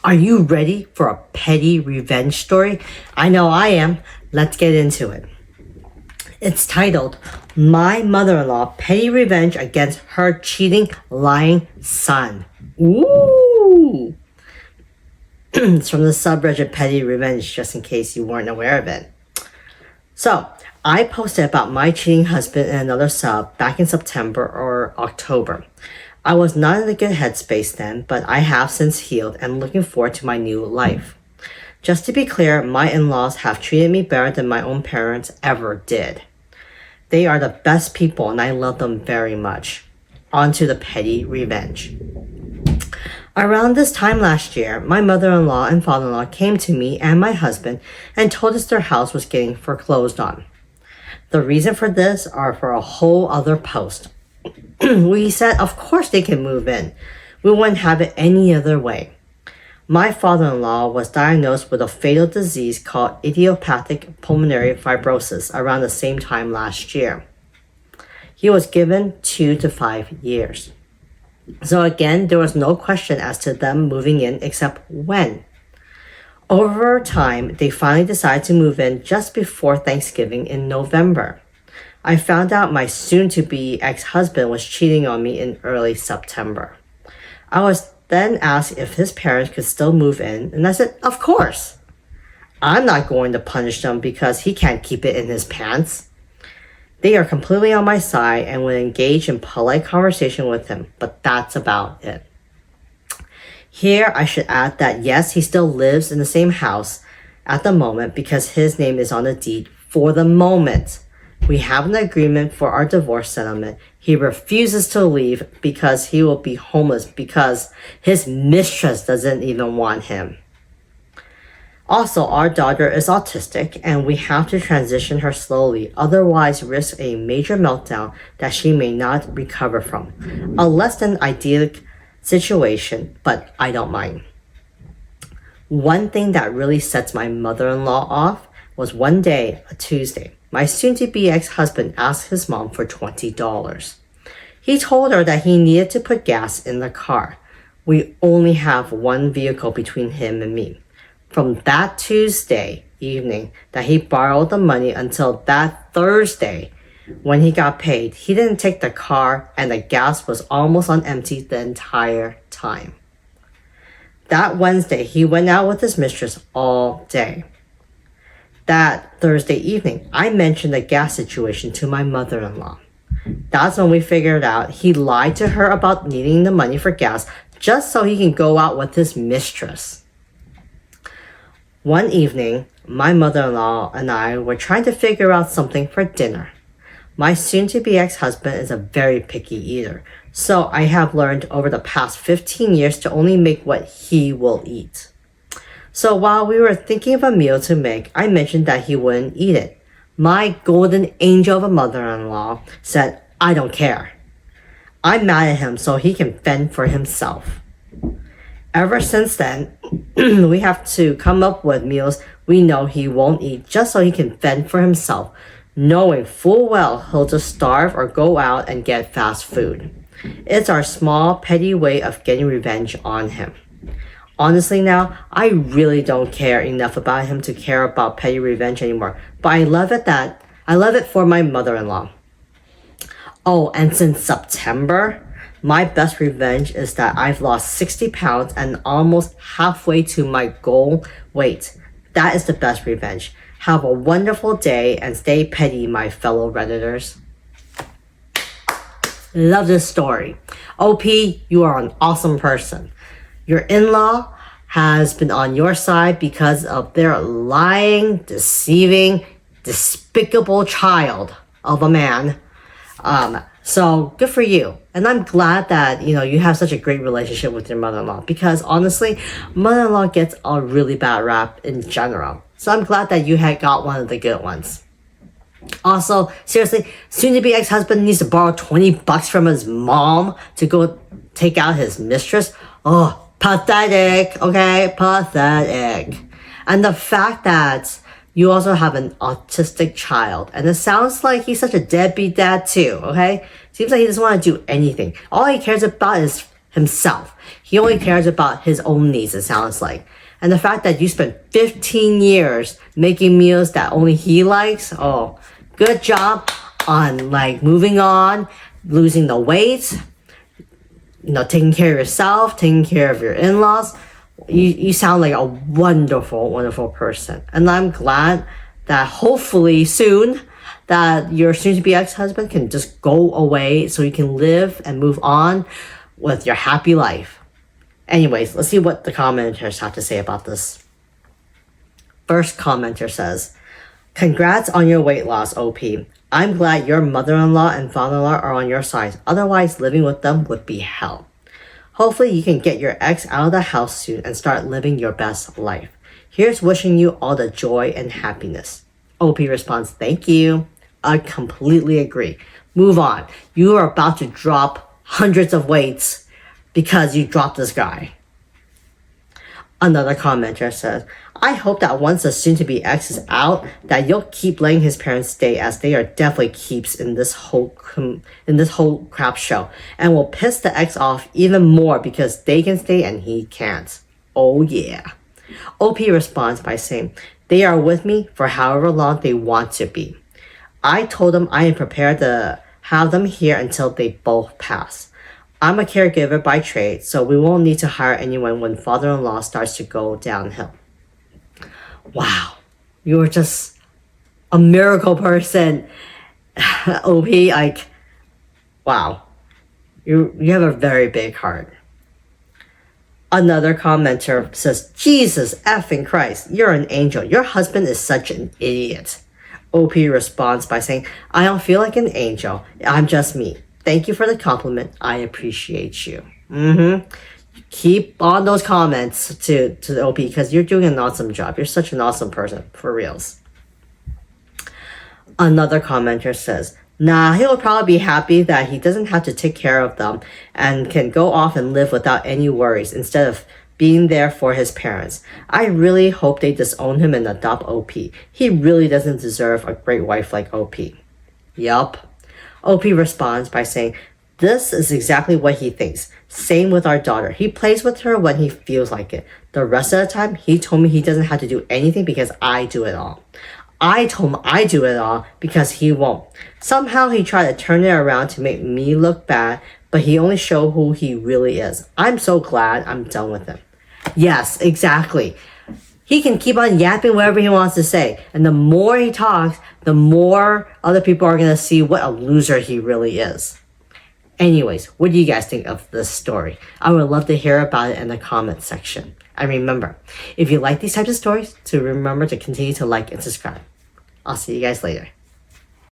Are you ready for a petty revenge story? I know I am. Let's get into it. It's titled, My Mother-in-Law Petty Revenge Against Her Cheating, Lying Son. Ooh! It's from the subreddit Petty Revenge, just in case you weren't aware of it. So, I posted about my cheating husband in another sub back in September or October. I was not in a good headspace then, but I have since healed and looking forward to my new life. Just to be clear, my in-laws have treated me better than my own parents ever did. They are the best people and I love them very much. On to the petty revenge. Around this time last year, my mother-in-law and father-in-law came to me and my husband and told us their house was getting foreclosed on. The reason for this are for a whole other post. We said, of course they can move in. We wouldn't have it any other way. My father-in-law was diagnosed with a fatal disease called idiopathic pulmonary fibrosis around the same time last year. He was given 2 to 5 years. So again, there was no question as to them moving in except when. Over time, they finally decided to move in just before Thanksgiving in November. I found out my soon-to-be ex-husband was cheating on me in early September. I was then asked if his parents could still move in, and I said, of course. I'm not going to punish them because he can't keep it in his pants. They are completely on my side and would engage in polite conversation with him, but that's about it. Here, I should add that yes, he still lives in the same house at the moment because his name is on the deed for the moment. We have an agreement for our divorce settlement. He refuses to leave because he will be homeless because his mistress doesn't even want him. Also, our daughter is autistic and we have to transition her slowly, otherwise risk a major meltdown that she may not recover from. A less than idyllic situation, but I don't mind. One thing that really sets my mother-in-law off was one day, a Tuesday, my soon-to-be ex-husband asked his mom for $20. He told her that he needed to put gas in the car. We only have one vehicle between him and me. From that Tuesday evening that he borrowed the money until that Thursday when he got paid, he didn't take the car and the gas was almost on empty the entire time. That Wednesday, he went out with his mistress all day. That Thursday evening, I mentioned the gas situation to my mother-in-law. That's when we figured out he lied to her about needing the money for gas just so he can go out with his mistress. One evening, my mother-in-law and I were trying to figure out something for dinner. My soon-to-be ex-husband is a very picky eater, so I have learned over the past 15 years to only make what he will eat. So while we were thinking of a meal to make, I mentioned that he wouldn't eat it. My golden angel of a mother-in-law said, I don't care. I'm mad at him so he can fend for himself. Ever since then, we have to come up with meals we know he won't eat just so he can fend for himself, knowing full well he'll just starve or go out and get fast food. It's our small, petty way of getting revenge on him. Honestly now, I really don't care enough about him to care about petty revenge anymore, but I love it for my mother-in-law. Oh, and since September, my best revenge is that I've lost 60 pounds and almost halfway to my goal weight. That is the best revenge. Have a wonderful day and stay petty, my fellow Redditors. Love this story. OP, you are an awesome person. Your in-law has been on your side because of their lying, deceiving, despicable child of a man. So good for you. And I'm glad that, you have such a great relationship with your mother-in-law because honestly, mother-in-law gets a really bad rap in general. So I'm glad that you had got one of the good ones. Also, seriously, soon-to-be ex-husband needs to borrow $20 from his mom to go take out his mistress. Oh, pathetic, okay? Pathetic. And the fact that you also have an autistic child. And it sounds like he's such a deadbeat dad too, okay? Seems like he doesn't want to do anything. All he cares about is himself. He only cares about his own needs, it sounds like. And the fact that you spent 15 years making meals that only he likes, oh, good job on like moving on, losing the weight, taking care of yourself, taking care of your in-laws. You sound like a wonderful, wonderful person. And I'm glad that hopefully soon that your soon-to-be ex-husband can just go away so you can live and move on with your happy life. Anyways, let's see what the commenters have to say about this. First commenter says, congrats on your weight loss, OP. I'm glad your mother-in-law and father-in-law are on your side. Otherwise, living with them would be hell. Hopefully, you can get your ex out of the house soon and start living your best life. Here's wishing you all the joy and happiness. OP responds, thank you. I completely agree. Move on. You are about to drop hundreds of weights because you dropped this guy. Another commenter says, I hope that once the soon-to-be ex is out, that you'll keep letting his parents stay, as they are definitely keeps in this whole crap show, and will piss the ex off even more because they can stay and he can't. Oh yeah. OP responds by saying, they are with me for however long they want to be. I told them I am prepared to have them here until they both pass. I'm a caregiver by trade, so we won't need to hire anyone when father-in-law starts to go downhill. Wow, you are just a miracle person. OP, like, wow. You have a very big heart. Another commenter says, Jesus effing Christ, you're an angel. Your husband is such an idiot. OP responds by saying, I don't feel like an angel. I'm just me. Thank you for the compliment. I appreciate you. Keep on those comments to the OP because you're doing an awesome job. You're such an awesome person, for reals. Another commenter says, nah, he'll probably be happy that he doesn't have to take care of them and can go off and live without any worries instead of being there for his parents. I really hope they disown him and adopt OP. He really doesn't deserve a great wife like OP. Yup. OP responds by saying, this is exactly what he thinks. Same with our daughter. He plays with her when he feels like it. The rest of the time, he told me he doesn't have to do anything because I do it all. I told him I do it all because he won't. Somehow he tried to turn it around to make me look bad, but he only showed who he really is. I'm so glad I'm done with him. Yes, exactly. He can keep on yapping whatever he wants to say. And the more he talks, the more other people are going to see what a loser he really is. Anyways, what do you guys think of this story? I would love to hear about it in the comments section. And remember, if you like these types of stories, to remember to continue to like and subscribe. I'll see you guys later.